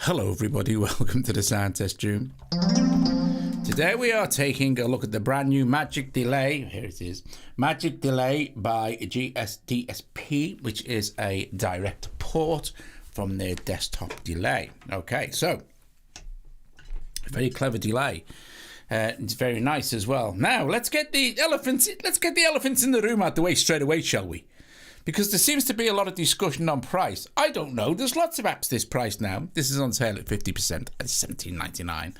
Hello everybody, welcome to the sound test room. Today we are taking a look at the brand new Magic Delay. Here it is. Magic Delay by GSDSP, which is a direct port from their desktop delay. Okay, so very clever delay. It's very nice as well. Now let's get the elephants in the room out the way straight away, shall we? Because there seems to be a lot of discussion on price. I don't know. There's lots of apps this price now. This is on sale at 50%. It's $17.99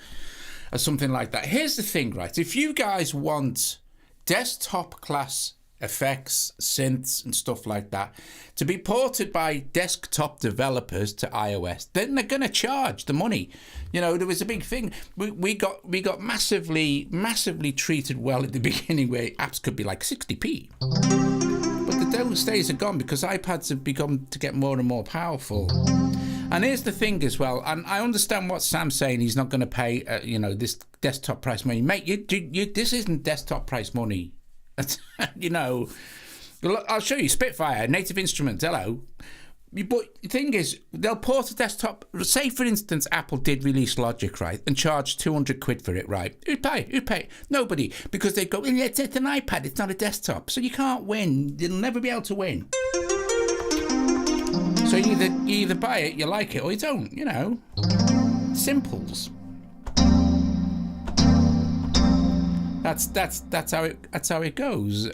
or something like that. Here's the thing, right? If you guys want desktop class effects, synths and stuff like that to be ported by desktop developers to iOS, then they're going to charge the money. You know, there was a big thing. We got massively treated well at the beginning where apps could be like 60p. But those days are gone because iPads have begun to get more and more powerful. And here's the thing as well, and I understand what Sam's saying. He's not going to pay, this desktop price money. Mate, this isn't desktop price money. You know, I'll show you Spitfire, Native Instruments, hello. But the thing is, they'll port a desktop. Say, for instance, Apple did release Logic, right, and charge 200 quid for it, right? Who'd pay? Nobody, because they go, it's an iPad, it's not a desktop. So you can't win. You'll never be able to win. So you either buy it, you like it, or you don't, you know. Simples. That's how it goes.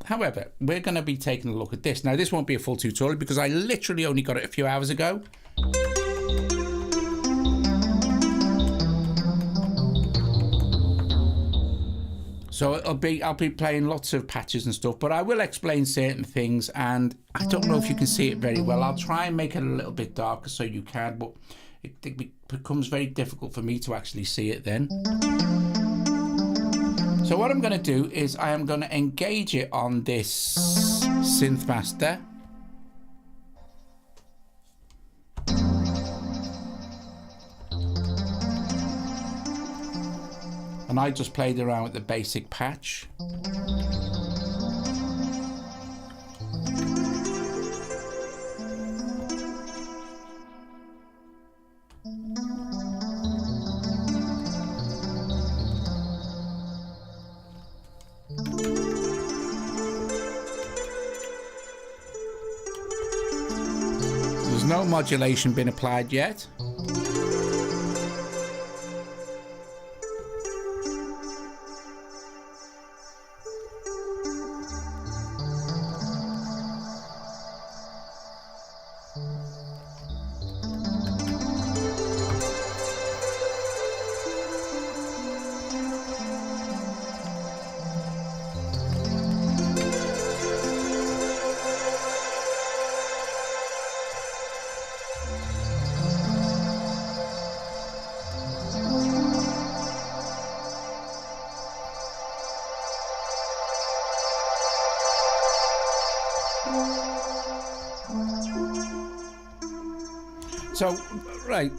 However, we're going to be taking a look at this. Now, this won't be a full tutorial because I literally only got it a few hours ago. So I'll be playing lots of patches and stuff, but I will explain certain things, and I don't know if you can see it very well. I'll try and make it a little bit darker so you can, but it becomes very difficult for me to actually see it then. So what I'm going to do is I am going to engage it on this Synth Master. And I just played around with the basic patch. There's no modulation been applied yet. So, right,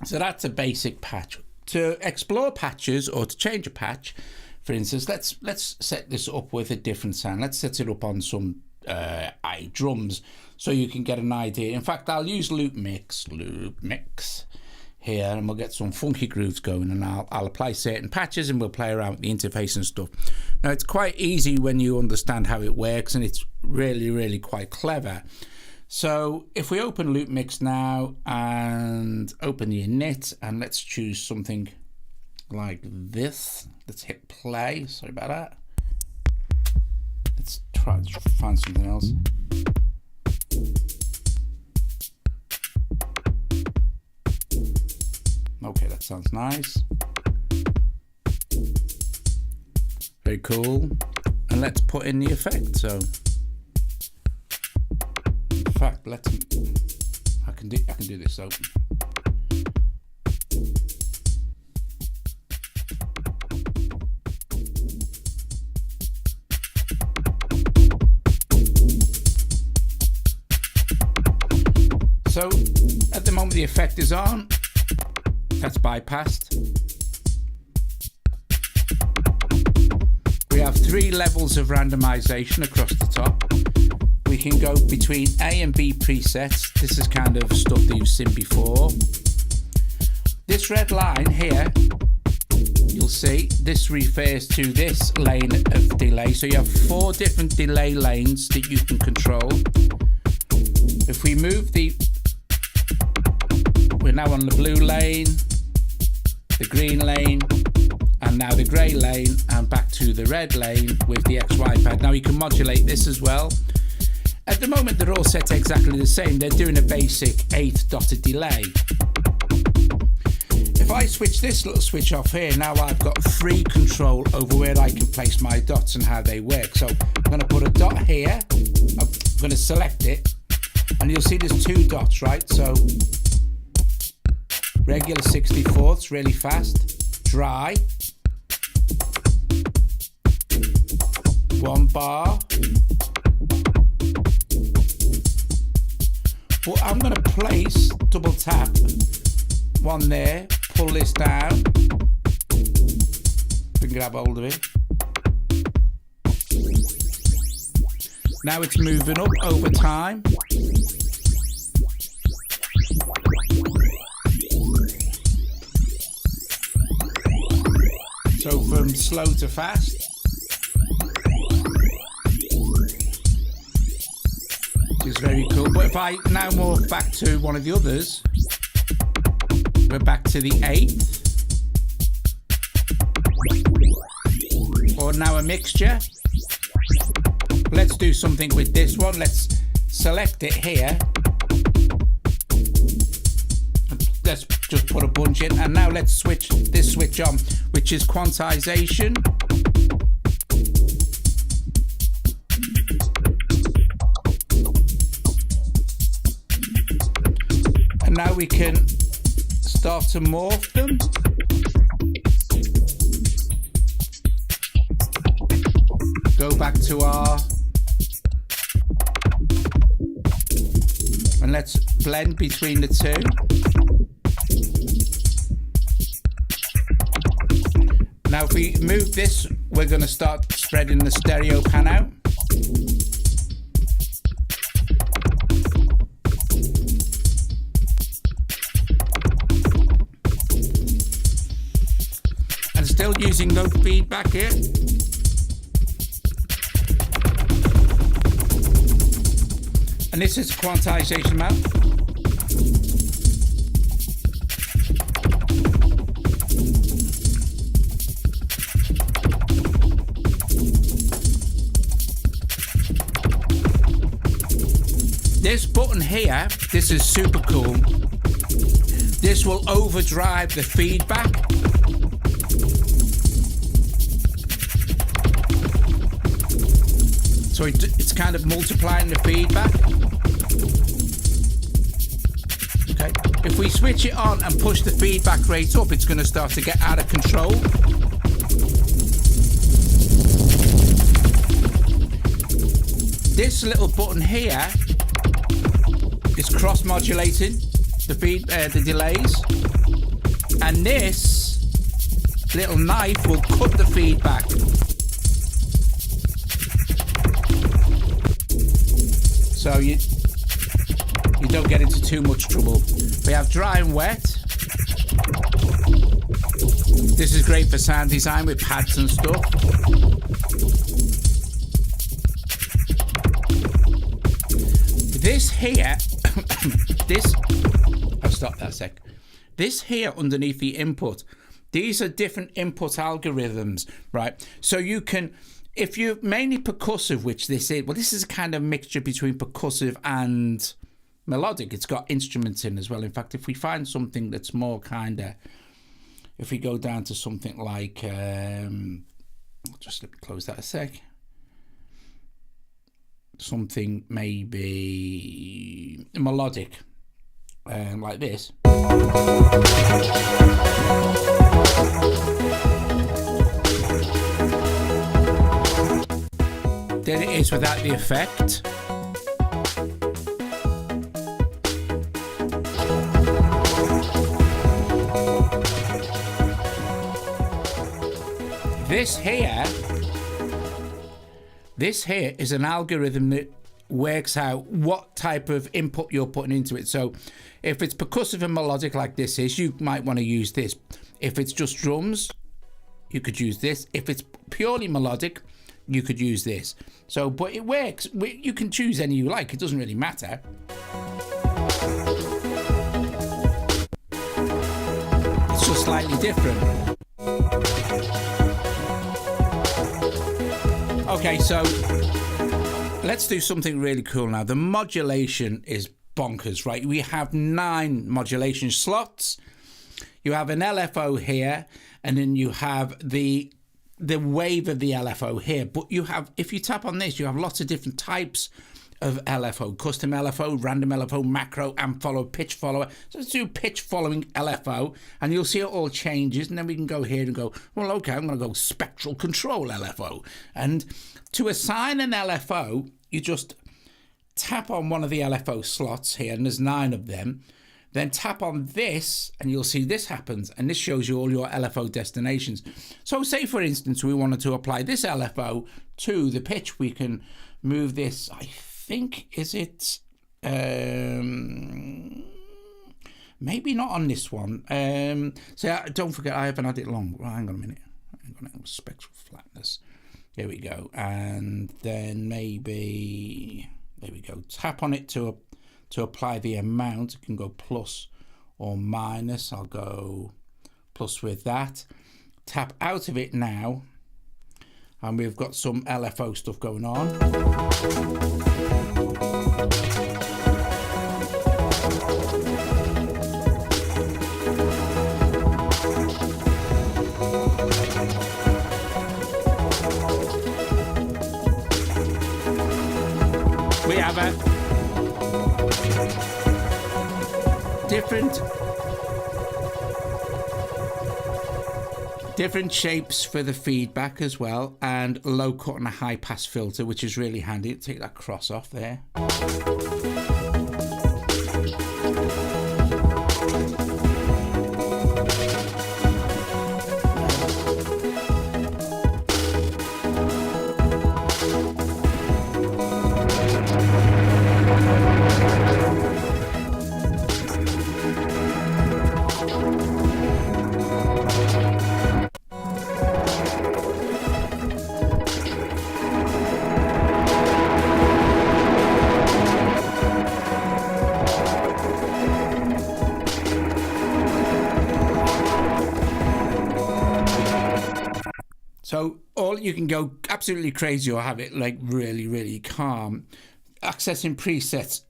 so that's a basic patch. To explore patches or to change a patch, for instance, let's set this up with a different sound. Let's set it up on some drums so you can get an idea. In fact, I'll use loop mix here, and we'll get some funky grooves going, and I'll apply certain patches and we'll play around with the interface and stuff. Now, it's quite easy when you understand how it works, and it's really, really quite clever. So if we open Loop Mix now and open the init, and let's choose something like this. Let's hit play. Sorry about that. Let's try to find something else. Okay, that sounds nice. Very cool. And let's put in the effect. So in fact, I can do this. So at the moment the effect is on. That's bypassed. We have 3 levels of randomization across the top. we can go between A and B presets. This is kind of stuff that you've seen before. This red line here, you'll see this refers to this lane of delay. So you have 4 different delay lanes that you can control. If we move we're now on the blue lane, the green lane, and now the grey lane, and back to the red lane with the XY pad. Now you can modulate this as well. At the moment they're all set exactly the same. They're doing a basic 8th dotted delay. If I switch this little switch off here, now I've got free control over where I can place my dots and how they work. So I'm going to put a dot here, I'm going to select it, and you'll see there's 2 dots, right? So regular 64ths, really fast, dry, 1 bar. Well, I'm going to place, double tap, 1 there, pull this down, we can grab hold of it. Now it's moving up over time. So from slow to fast. Which is very cool. But if I now morph back to one of the others, we're back to the 8th. Or now a mixture. Let's do something with this one. Let's select it here. Let's just put a bunch in, and now let's switch this switch on, which is quantization. And now we can start to morph them. Go back to our, and let's blend between the 2. Now if we move this, we're going to start spreading the stereo pan out. And still using no feedback here. And this is quantization map. This button here, this is super cool. This will overdrive the feedback. So it's kind of multiplying the feedback. Okay. If we switch it on and push the feedback rate up, it's going to start to get out of control. This little button here is cross-modulating the delays, and this little knife will cut the feedback. So you don't get into too much trouble. We have dry and wet. This is great for sound design with pads and stuff. This here, I'll stop that a sec. This here underneath the input, these are different input algorithms, right? So you can, if you're mainly percussive, which this is, well, this is a kind of mixture between percussive and melodic. It's got instruments in as well. In fact, if we find something that's more kind of, if we go down to something like, just let me close that a sec. Something maybe melodic, like this. Then it is without the effect. This here is an algorithm that works out what type of input you're putting into it. So if it's percussive and melodic like this is, you might want to use this. If it's just drums, you could use this. If it's purely melodic, you could use this. So, but it works. You can choose any you like. It doesn't really matter. It's just slightly different. Okay, so let's do something really cool now. The modulation is bonkers, right? We have 9 modulation slots. You have an LFO here, and then you have the wave of the LFO here. But you have, if you tap on this, you have lots of different types of LFO: custom LFO, random LFO, macro, amp follower, pitch follower. So let's do pitch following LFO, and you'll see it all changes. And then we can go here and go, well, okay, I'm going to go spectral control LFO. And to assign an LFO, you just tap on one of the LFO slots here, and there's 9 of them. Then tap on this, and you'll see this happens, and this shows you all your LFO destinations. So say, for instance, we wanted to apply this LFO to the pitch. We can move this, I think, is it... maybe not on this one. So don't forget, I haven't had it long. Well, hang on a minute. Spectral flatness. Here we go. And then maybe... There we go. Tap on it to apply the amount. You can go plus or minus. I'll go plus with that. Tap out of it now, and we've got some LFO stuff going on. We have a different shapes for the feedback as well, and low cut and a high pass filter, which is really handy. Take that cross off there. So you can go absolutely crazy or have it like really, really calm. Accessing presets.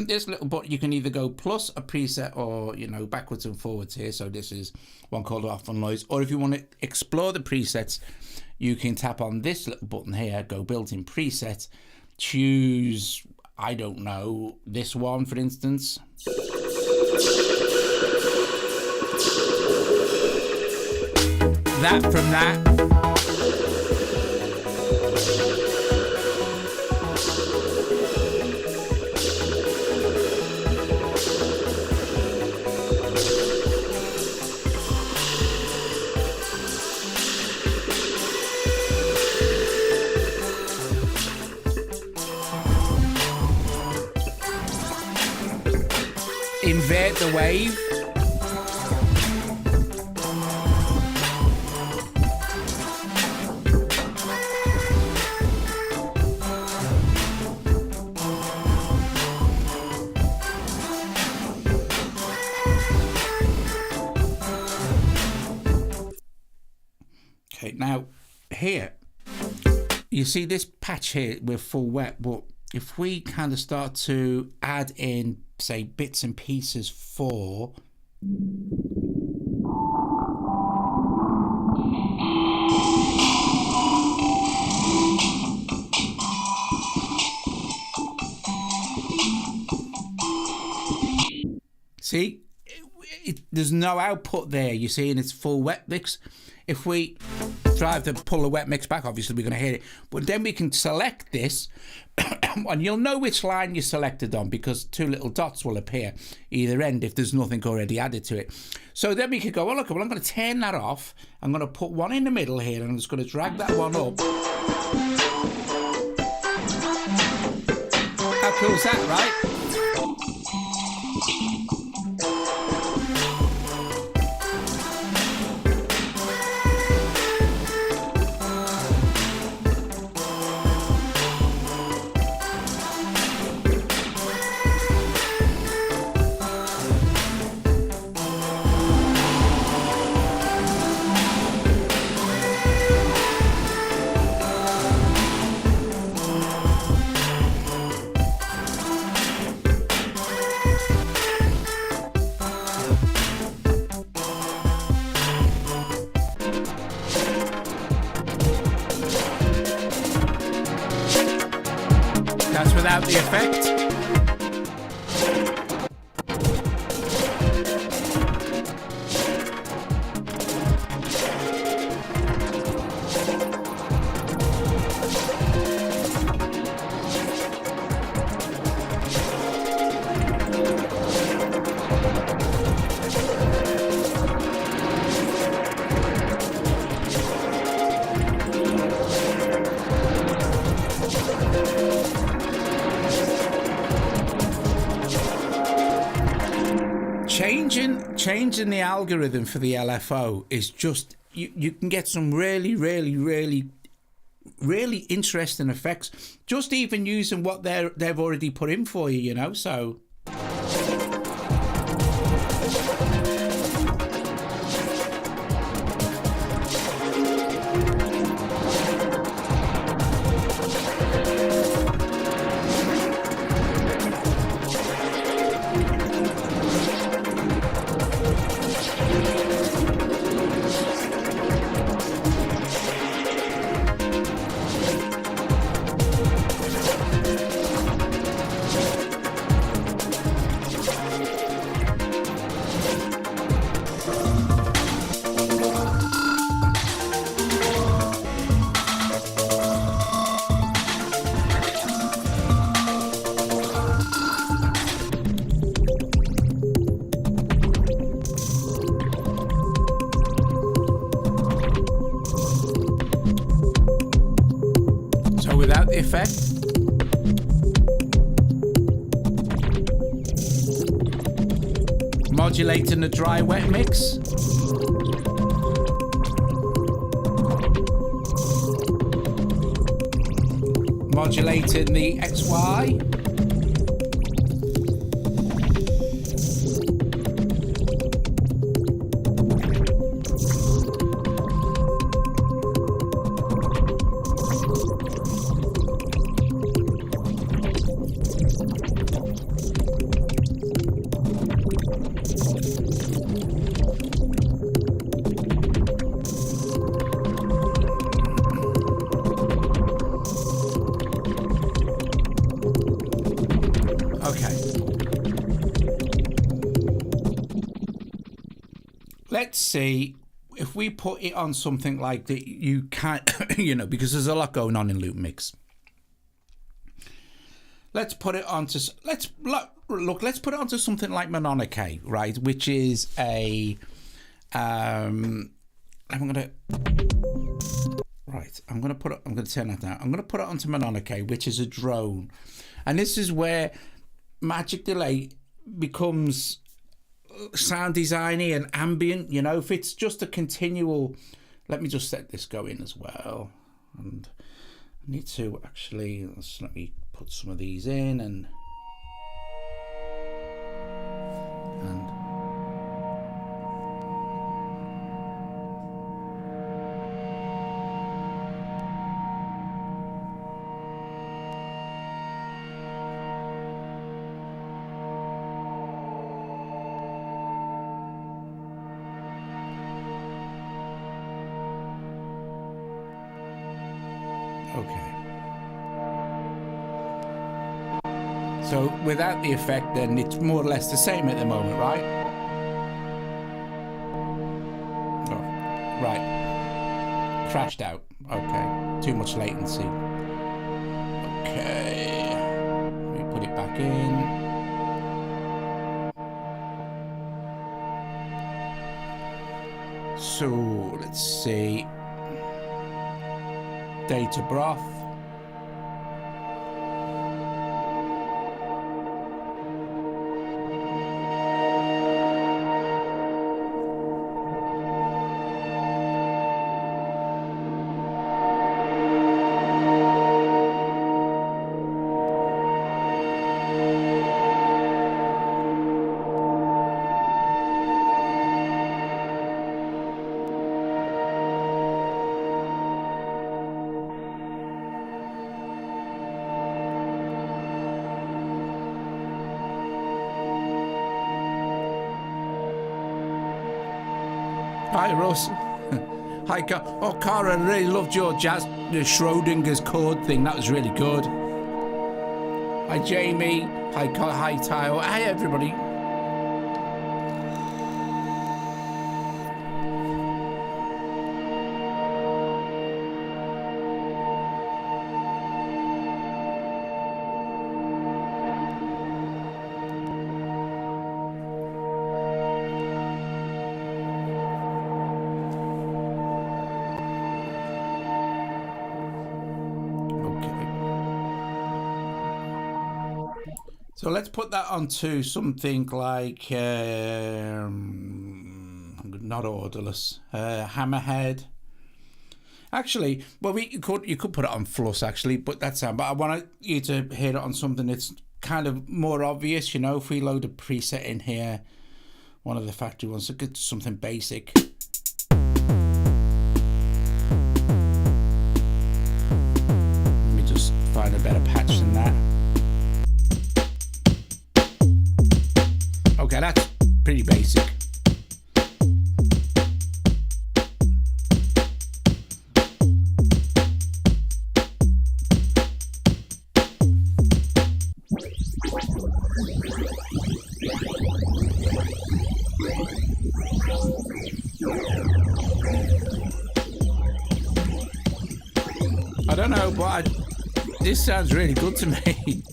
This little button, you can either go plus a preset or, backwards and forwards here. So this is one called off on noise. Or if you want to explore the presets, you can tap on this little button here, go built-in presets, choose, I don't know, this one, for instance. That from that. Invert the wave. Okay, now here, you see this patch here with full wet, but if we kind of start to add in, say, bits and pieces for see, there's no output there, you see, and it's full wet mix. If we try to pull the wet mix back, obviously we're going to hear it, but then we can select this and you'll know which line you selected on because 2 little dots will appear either end if there's nothing already added to it. So then we could go, well, look, I'm going to turn that off. I'm going to put one in the middle here, and I'm just going to drag that one up. cool is that, right? That's without the effect. Changing the algorithm for the LFO is just you can get some really interesting effects just even using what they've already put in for you, you know. So without the effect. Modulating the dry wet mix. Modulating the XY. Let's see if we put it on something like that. You can't, you know, because there's a lot going on in Loop Mix. Let's put it onto. Let's put it onto something like Mononike, right? Which is a. I'm gonna turn that down. I'm gonna put it onto Mononike, which is a drone, and this is where Magic Delay becomes sound designy and ambient, you know. If it's just a continual, let me just set this going as well, and I need to actually let me put some of these in and okay. So without the effect, then it's more or less the same at the moment, right? Oh, right. Crashed out. Okay. Too much latency. Okay. Let me put it back in. So let's see. Data broth. Hi, Russ. Hi, oh, Cara, I really loved your jazz, the Schrodinger's chord thing. That was really good. Hi, Jamie. Hi, hi, Tyo. Hi, everybody. So let's put that onto something like not Orderless, Hammerhead. Actually, well, you could put it on Fluss actually, but that's but I want you to hear it on something that's kind of more obvious. You know, if we load a preset in here, one of the factory ones, so get something basic. Let me just find a better patch than that. Okay, that's pretty basic. I don't know, but this sounds really good to me.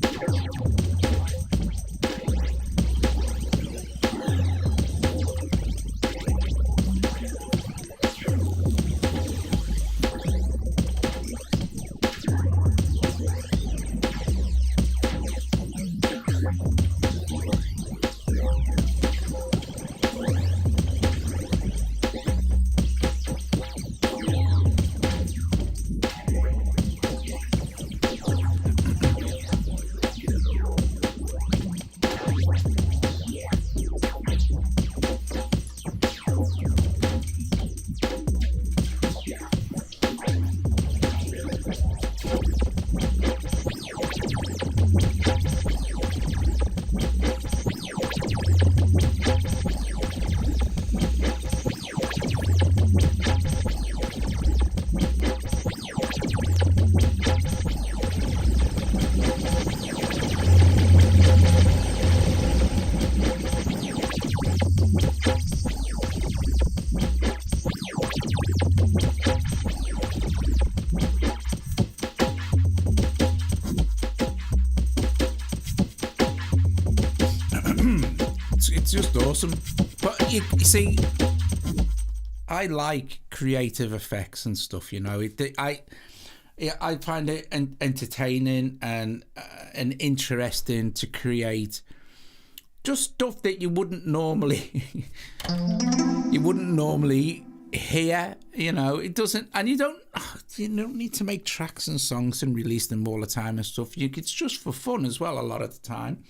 It's just awesome. But you see, I like creative effects and stuff. You know, I find it entertaining and interesting to create just stuff that you wouldn't normally hear. You know, it doesn't, and you don't need to make tracks and songs and release them all the time and stuff. It's just for fun as well a lot of the time.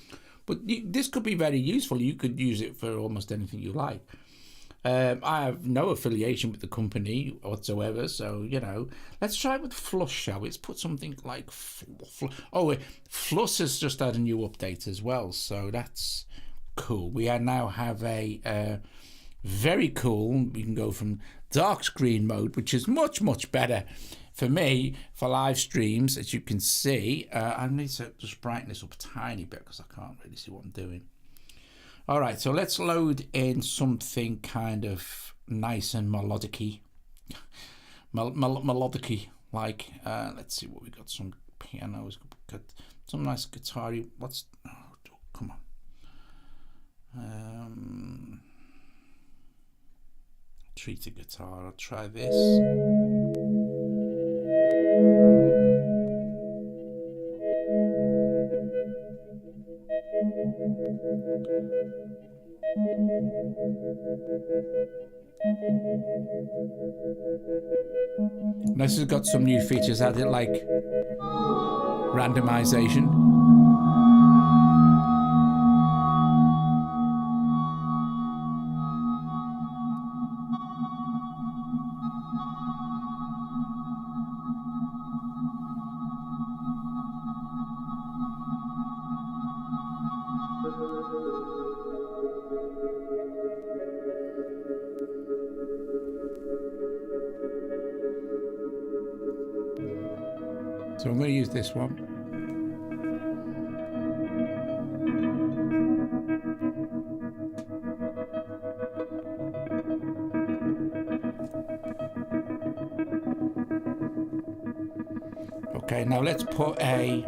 But this could be very useful. You could use it for almost anything you like. I have no affiliation with the company whatsoever, so, you know, let's try it with Fluss, shall we? Let's put something like Fluss has just had a new update as well, so that's cool. We now have a very cool, we can go from dark screen mode, which is much, much better for me, for live streams, as you can see. I need to just brighten this up a tiny bit because I can't really see what I'm doing. All right, so let's load in something kind of nice and melodic-y. Melodic-y, like, let's see what we got. Some pianos, got some nice guitar-y. Come on. Treat a guitar, I'll try this. This has got some new features added, like randomization. So I'm going to use this one. Okay, now let's put a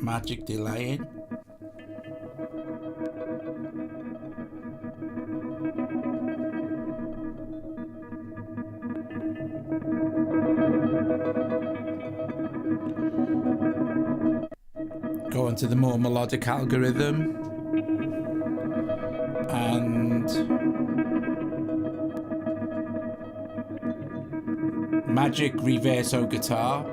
magic delay in. Go into the more melodic algorithm and magic reverso guitar.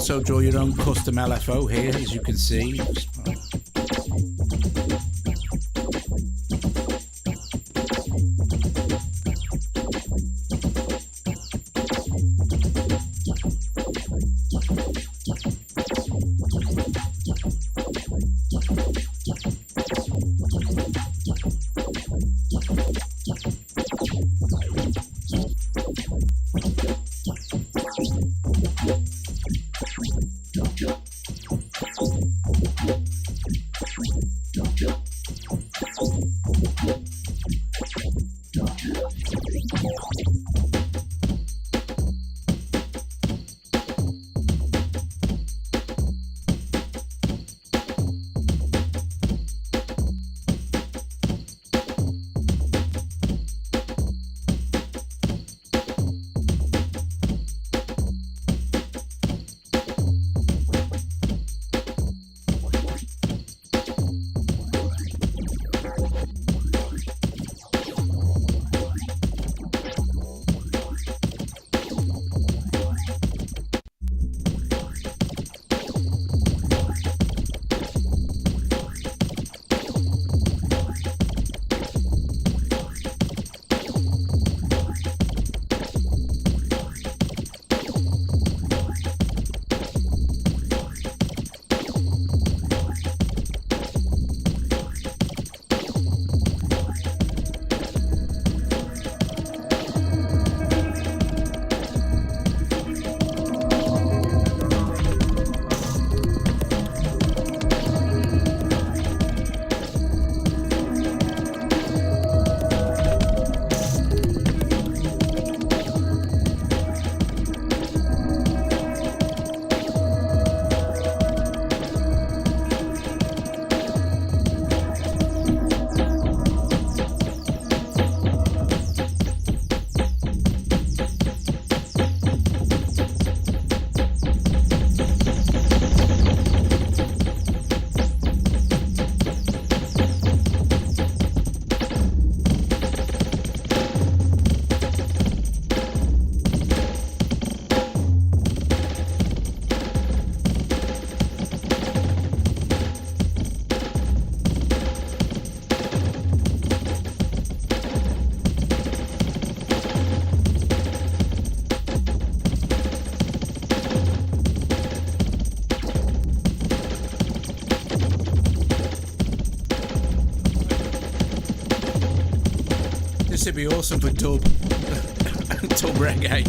Also draw your own custom LFO here, as you can see. This would be awesome for dub, dub reggae.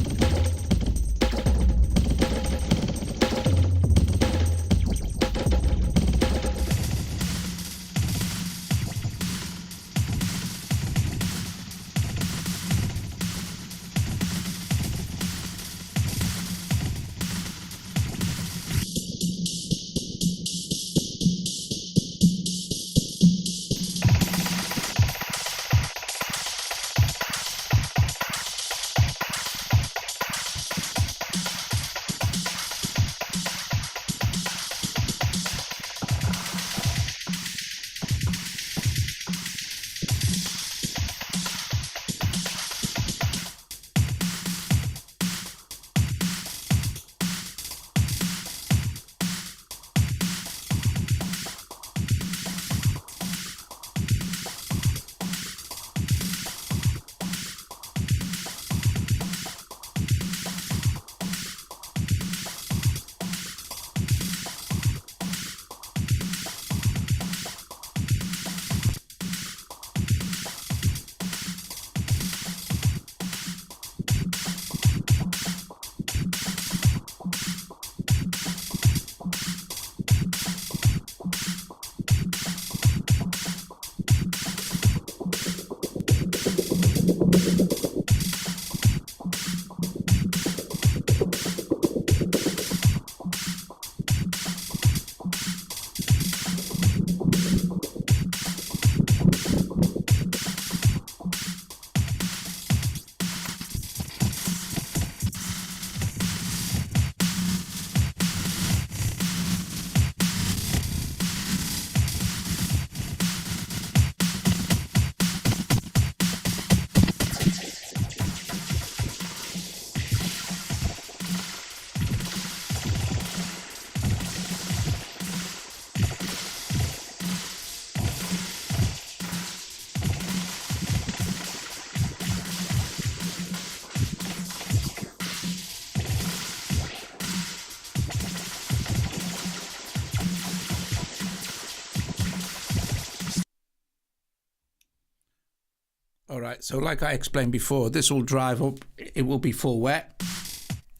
All right, so like I explained before, this will drive up, it will be full wet,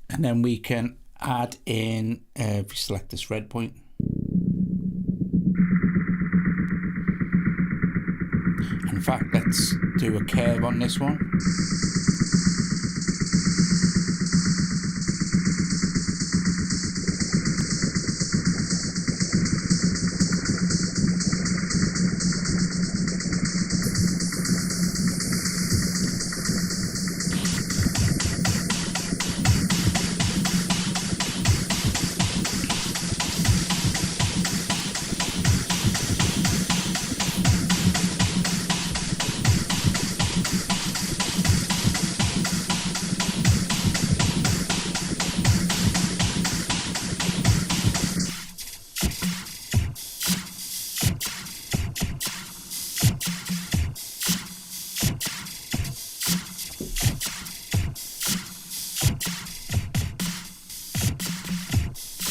and then we can add in, if we select this red point, in fact, let's do a curve on this one.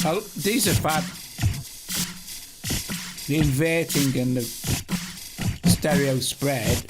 Well, these are fab. The inverting and the stereo spread.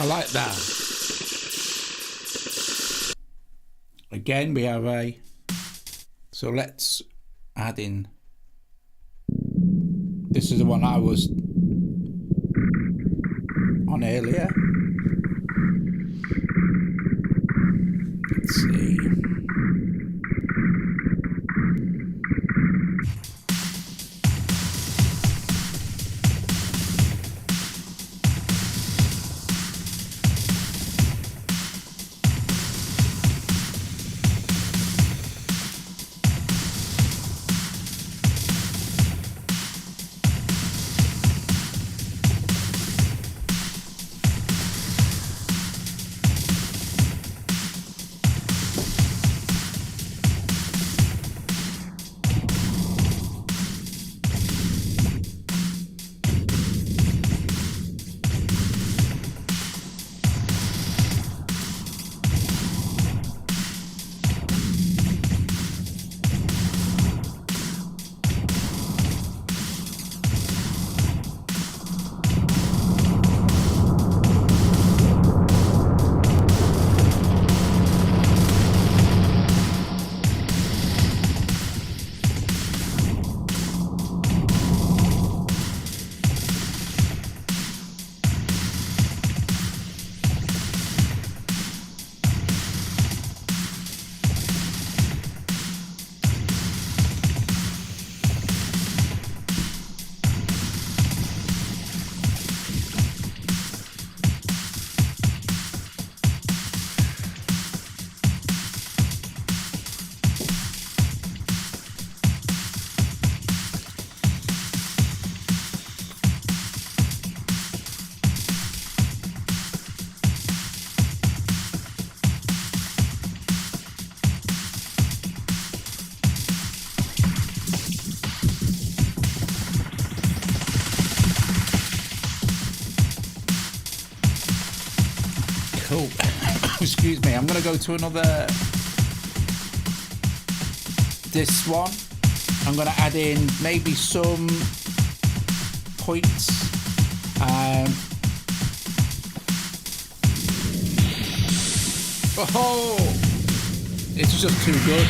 I like that. Again, we have a... So let's add in... This is the one I was on earlier. Let's see. Cool. Excuse me, I'm going to go to another... This one. I'm going to add in maybe some points. Oh! It's just too good.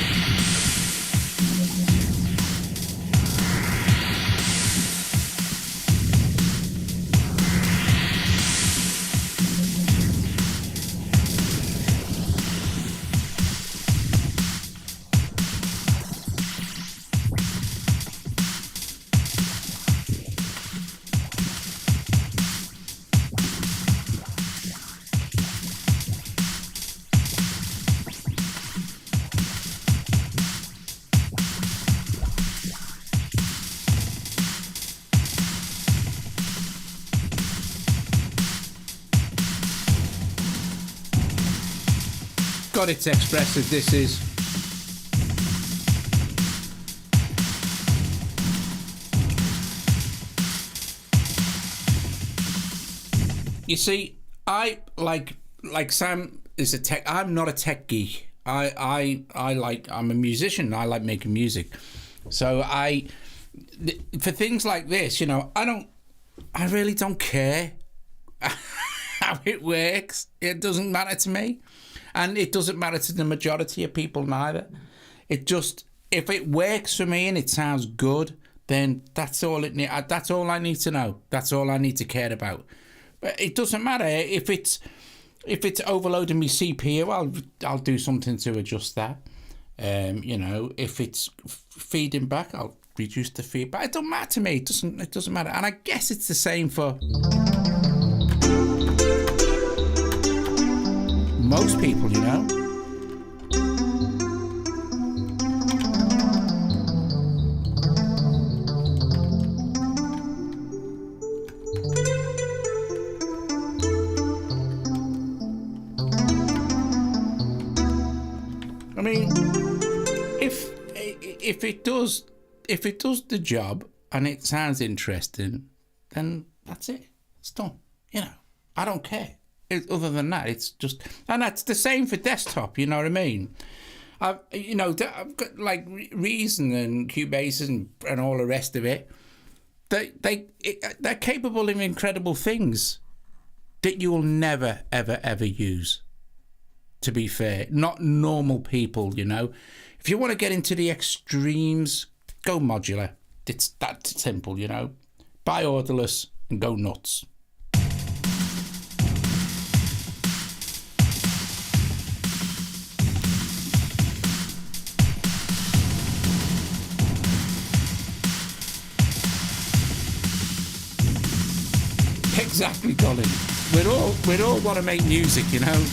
God, it's expressive, this is. You see, I like Sam is a tech. I'm not a tech geek. I'm a musician. I like making music. So for things like this, you know, I really don't care how it works. It doesn't matter to me. And it doesn't matter to the majority of people neither. It just, if it works for me and it sounds good, then that's all that's all I need to know. That's all I need to care about. But it doesn't matter if it's overloading me CPU. I'll do something to adjust that. You know, if it's feeding back, I'll reduce the feedback. It don't matter to me. It doesn't matter. And I guess it's the same for most people, you know. I mean, if it does the job and it sounds interesting, then that's it. It's done. You know, I don't care. Other than that, it's just, and that's the same for desktop. You know what I mean? I've got like Reason and Cubase and all the rest of it. They're capable of incredible things, that you will never, ever, ever use. To be fair, not normal people, you know. If you want to get into the extremes, go modular. It's that simple, you know. Buy orderless and go nuts. Exactly, Colin. We all want to make music, you know.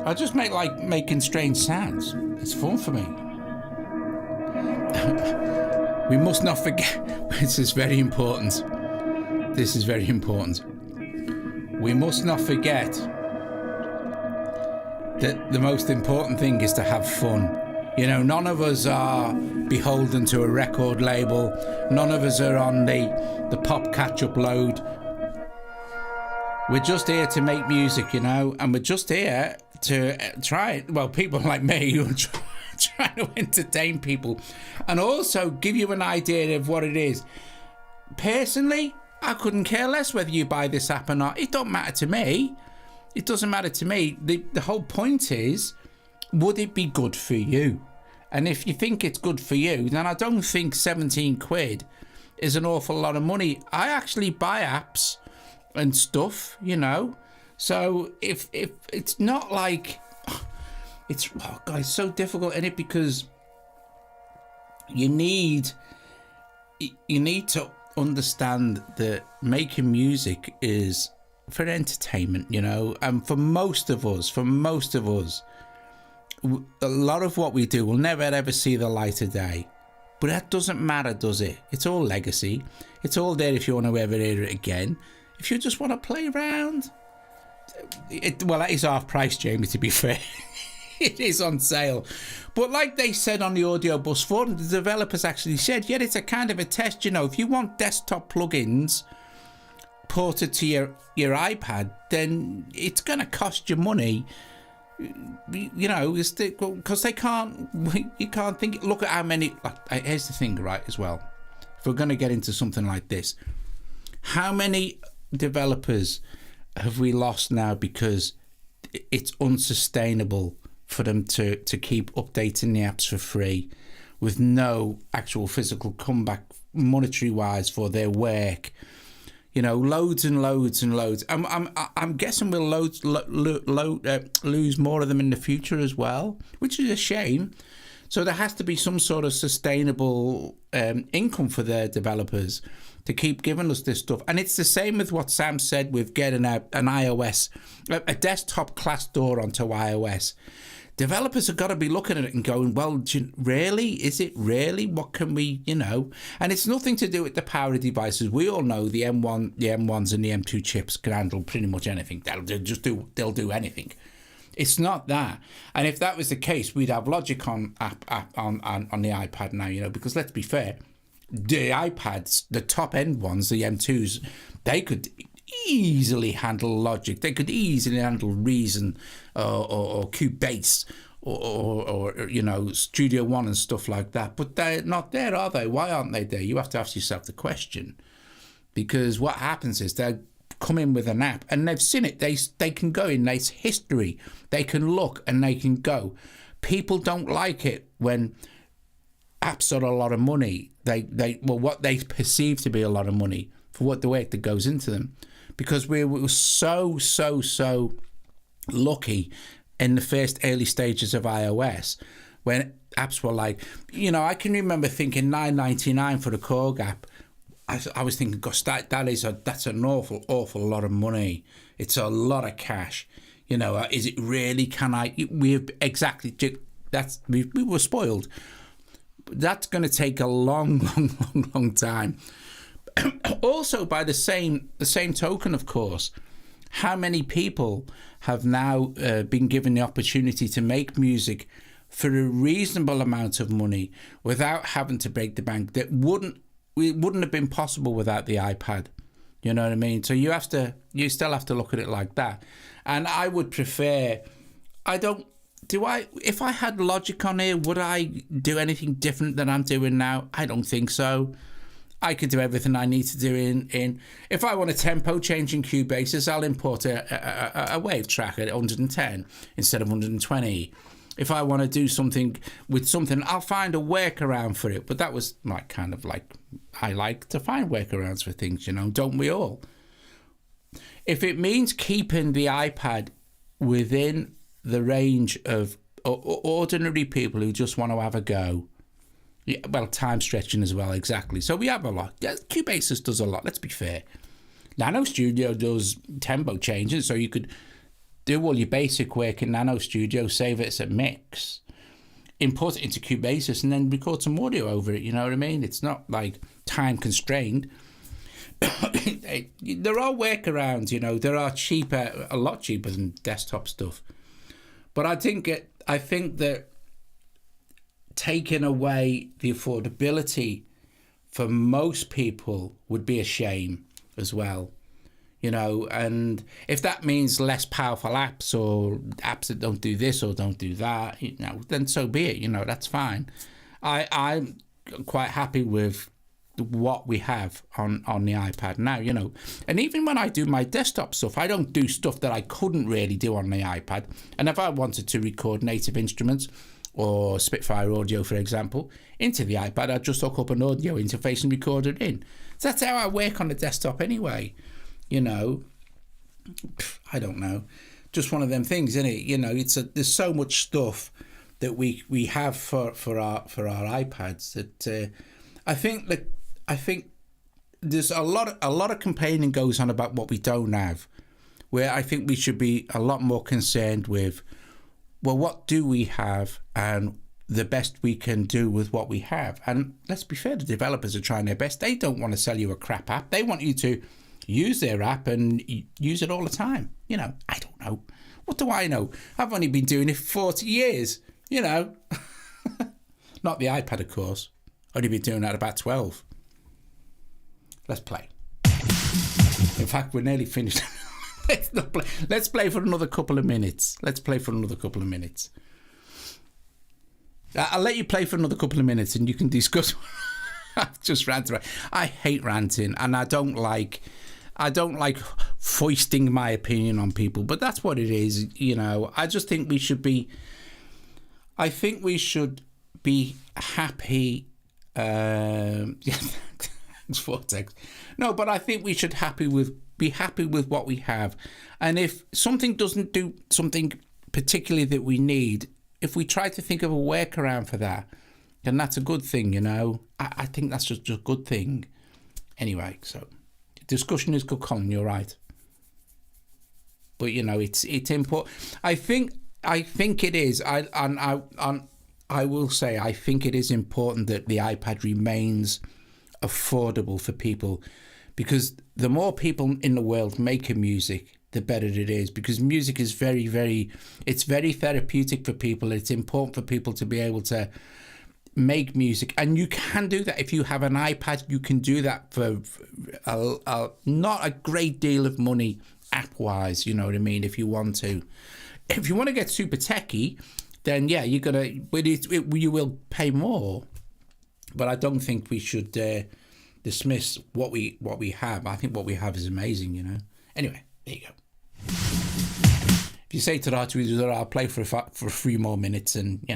I just making strange sounds. It's fun for me. We must not forget. This is very important. This is very important. We must not forget that the most important thing is to have fun. You know, none of us are beholden to a record label. None of us are on the pop catch-up load. We're just here to make music, you know, and we're just here to try it. Well, people like me who are trying to entertain people and also give you an idea of what it is. Personally, I couldn't care less whether you buy this app or not. It don't matter to me. It doesn't matter to me. The whole point is, would it be good for you? And if you think it's good for you, then I don't think 17 quid is an awful lot of money. I actually buy apps and stuff, you know. So if it's not like it's so difficult in it, because you need to understand that making music is for entertainment, you know. And for most of us, a lot of what we do will never ever see the light of day. But that doesn't matter, does it? It's all legacy. It's all there if you want to ever hear it again. If you just want to play around. Well, that is half price, Jamie, to be fair. It is on sale. But like they said on the Audio Bus Forum, the developers actually said, yeah, it's a kind of a test, you know. If you want desktop plugins ported to your iPad, then it's going to cost you money, you know, because you can't think. Look at how many. Here's the thing, right, as well. If we're going to get into something like this, how many developers have we lost now because it's unsustainable for them to keep updating the apps for free with no actual physical comeback monetary wise for their work? You know, loads and loads and loads. I'm guessing we'll lose more of them in the future as well, which is a shame. So there has to be some sort of sustainable income for their developers to keep giving us this stuff. And it's the same with what Sam said with getting an iOS, a desktop class door onto iOS. Developers have got to be looking at it and going, well, really? Is it really? What can we, you know? And it's nothing to do with the power of devices. We all know the M1s and the M2 chips can handle pretty much anything. They'll do anything. It's not that. And if that was the case, we'd have Logic on the iPad now, you know, because let's be fair, the iPads, the top end ones, the M2s, they could easily handle Logic. They could easily handle Reason or Cubase or you know, Studio One and stuff like that. But they're not there, are they? Why aren't they there? You have to ask yourself the question. Because what happens is they come in with an app and they've seen it. They can go in. There's history. They can look and they can go. People don't like it when apps are a lot of money. What they perceive to be a lot of money for what the work that goes into them. Because we were so lucky in the first early stages of iOS when apps were like, you know, I can remember thinking $9.99 for the Korg app. I was thinking, gosh, that's an awful lot of money. It's a lot of cash. You know, is it really? We were spoiled. That's going to take a long time. Also, by the same token, of course, how many people have now been given the opportunity to make music for a reasonable amount of money without having to break the bank that wouldn't have been possible without the iPad. You know what I mean? So you still have to look at it like that. And I would prefer, if I had Logic on here, would I do anything different than I'm doing now? I don't think so. I could do everything I need to do in if I want a tempo change in Cubase, I'll import a wave track at 110 instead of 120. If I want to do something with something, I'll find a workaround for it. But that was I like to find workarounds for things, don't we all? If it means keeping the iPad within the range of ordinary people who just want to have a go, yeah, well, time stretching as well, exactly. So we have a lot. Cubase does a lot, let's be fair. Nano Studio does tempo changes, so you could do all your basic work in Nano Studio, save it as a mix, import it into Cubase, and then record some audio over it, you know what I mean? It's not like time constrained. There are workarounds, there are a lot cheaper than desktop stuff. But I think that taking away the affordability for most people would be a shame as well, and if that means less powerful apps or apps that don't do this or don't do that, then so be it, that's fine. I'm quite happy with what we have on the iPad now, and even when I do my desktop stuff, I don't do stuff that I couldn't really do on the iPad. And if I wanted to record native instruments or Spitfire audio, for example, into the iPad, I'd just hook up an audio interface and record it in. So that's how I work on the desktop anyway. I don't know, just one of them things, isn't it? There's so much stuff that we have for our iPads that I think there's a lot of complaining goes on about what we don't have, where I think we should be a lot more concerned with, well, what do we have and the best we can do with what we have. And let's be fair, the developers are trying their best. They don't want to sell you a crap app. They want you to use their app and use it all the time. I don't know. What do I know? I've only been doing it for 40 years, Not the iPad, of course. Only been doing that about 12. Let's play. In fact, we're nearly finished. Let's play for another couple of minutes. I'll let you play for another couple of minutes and you can discuss. I've just ranted. I hate ranting, and I don't like foisting my opinion on people, but that's what it is. I just think we should be happy. Vortex. No, but I think we should be happy with what we have. And if something doesn't do something particularly that we need, if we try to think of a workaround for that, then that's a good thing, I think that's just a good thing. Anyway, so discussion is good, Colin, you're right. But it's important. I think it is. I will say I think it is important that the iPad remains affordable for people, because the more people in the world making music, the better it is, because music is very, very, it's very therapeutic for people. It's important for people to be able to make music, and you can do that if you have an iPad. You can do that for not a great deal of money app wise, you know what I mean? If you want to get super techie, then yeah, you're gonna, you will pay more. But I don't think we should dismiss what we have. I think what we have is amazing, Anyway, there you go. If you say to that, I'll play for 3 more minutes, and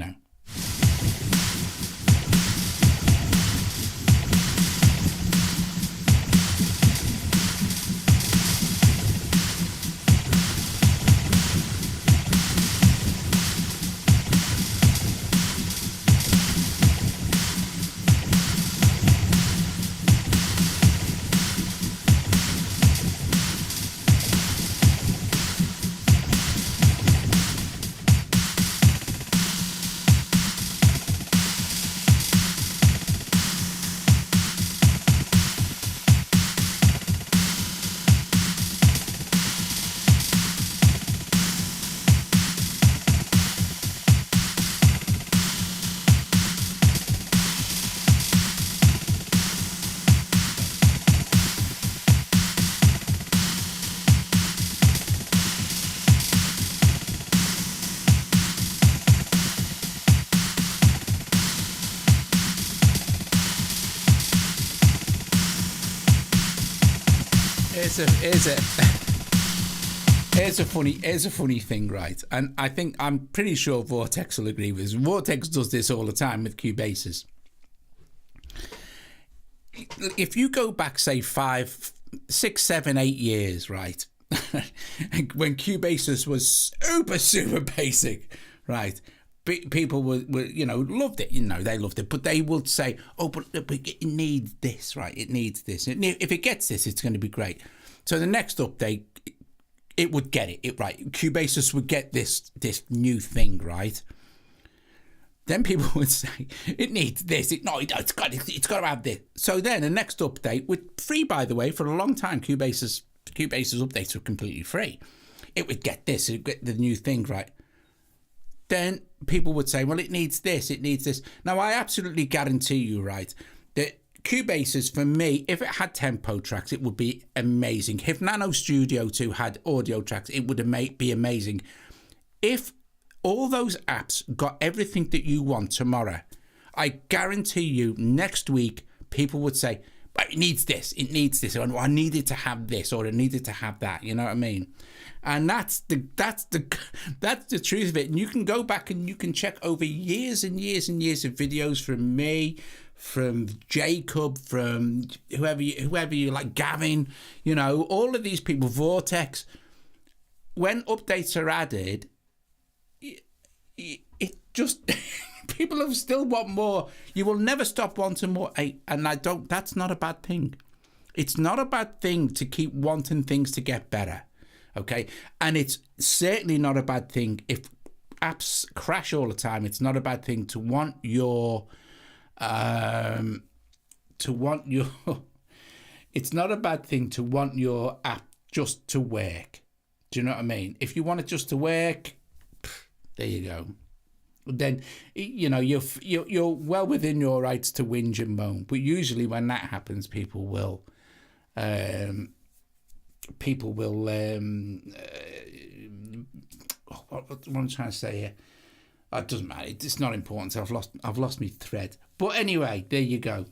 Here's a funny thing, right? And I'm pretty sure Vortex will agree with this. Vortex does this all the time with Cubases. If you go back, say 5, 6, 7, 8 years, right, when Cubases was super basic, right? People were loved it, they loved it, but they would say, oh, but it needs this, right? It needs this. If it gets this, it's going to be great. So the next update, it would get it right. Cubases would get this new thing, right? Then people would say, it needs this. It's got to have this. So then the next update, with free, by the way, for a long time, Cubases updates were completely free. It would get this, it would get the new thing, right? Then people would say, well, it needs this, it needs this. Now, I absolutely guarantee you, right, that Cubases, for me, if it had tempo tracks, it would be amazing. If Nano Studio 2 had audio tracks, it would be amazing. If all those apps got everything that you want tomorrow, I guarantee you next week, people would say, but it needs this, or I needed to have this, or it needed to have that, you know what I mean? And that's the truth of it. And you can go back and you can check over years and years and years of videos from me, from Jacob, from whoever you like, Gavin, all of these people, Vortex. When updates are added, it just people have still want more. You will never stop wanting more, and that's not a bad thing. It's not a bad thing to keep wanting things to get better, okay? And it's certainly not a bad thing if apps crash all the time. It's not a bad thing to want your it's not a bad thing to want your app just to work. Do you know what I mean? If you want it just to work, there you go. Then you're well within your rights to whinge and moan. But usually when that happens, people will what am I trying to say here? It doesn't matter. It's not important. I've lost my thread. But anyway, there you go.